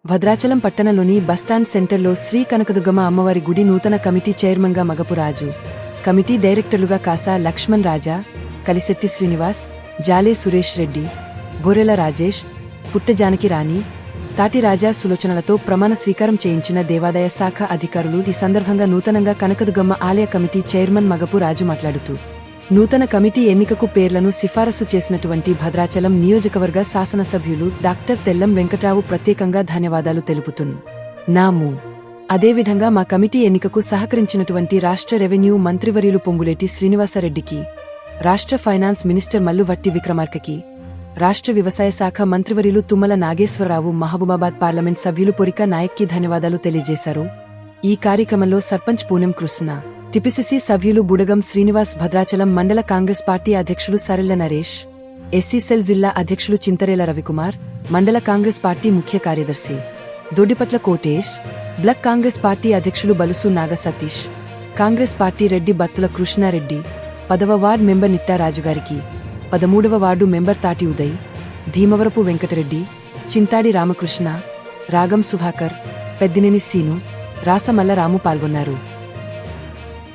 భద్రాచలం పట్టణంలోని బస్టాండ్ సెంటర్లో శ్రీ కనకదుర్గమ్మ అమ్మవారి గుడి నూతన కమిటీ చైర్మన్గా మగపురాజు, కమిటీ డైరెక్టర్లుగా కాసా లక్ష్మణ్ రాజా, కలిశెట్టి శ్రీనివాస్, జాలే సురేష్ రెడ్డి, బొరెల రాజేష్, పుట్ట జానకి రాణి, తాటి రాజా సులోచనలతో ప్రమాణ స్వీకారం చేయించిన దేవాదాయ శాఖ అధికారులు. ఈ సందర్భంగా నూతనంగా కనకదుర్గమ్మ ఆలయ కమిటీ చైర్మన్ మగపురాజు మాట్లాడుతూ, నూతన కమిటీ ఎన్నికకు పేర్లను సిఫారసు చేసినటువంటి భద్రాచలం నియోజకవర్గ శాసనసభ్యులు డాక్టర్ తెల్లం వెంకట్రావు ప్రత్యేకంగా ధన్యవాదాలు తెలుపుతున్నాము. అదేవిధంగా మా కమిటీ ఎన్నికకు సహకరించినటువంటి రాష్ట్ర రెవెన్యూ మంత్రివర్యులు పొంగులేటి శ్రీనివాసరెడ్డికి, రాష్ట్ర ఫైనాన్స్ మినిస్టర్ మల్లు వట్టి విక్రమార్కకి, రాష్ట్ర వ్యవసాయ శాఖ మంత్రివర్యులు తుమ్మల నాగేశ్వరరావు, మహబూబాబాద్ పార్లమెంట్ సభ్యులు పొరిక నాయక్కి ధన్యవాదాలు తెలియజేశారు. ఈ కార్యక్రమంలో సర్పంచ్ పూనెం కృష్ణ, టిపిసిసి సభ్యులు బుడగం శ్రీనివాస్, భద్రాచలం మండల కాంగ్రెస్ పార్టీ అధ్యక్షులు సరెళ్ల నరేష్, ఎస్సీసెల్ జిల్లా అధ్యక్షులు చింతరేల రవికుమార్, మండల కాంగ్రెస్ పార్టీ ముఖ్య కార్యదర్శి దొడ్డిపట్ల కోటేష్, బ్లాక్ కాంగ్రెస్ పార్టీ అధ్యక్షులు బలుసు నాగ సతీష్, కాంగ్రెస్ పార్టీ రెడ్డి బత్తుల కృష్ణారెడ్డి, 10వ వార్డు మెంబర్ నిట్టా రాజుగారికి, 13వ వార్డు మెంబర్ తాటి ఉదయ్, ధీమవరపు వెంకటరెడ్డి, చింతాడి రామకృష్ణ, రాగం సుధాకర్, పెద్దినేని సీను, రాసమల్ల రాము పాల్గొన్నారు.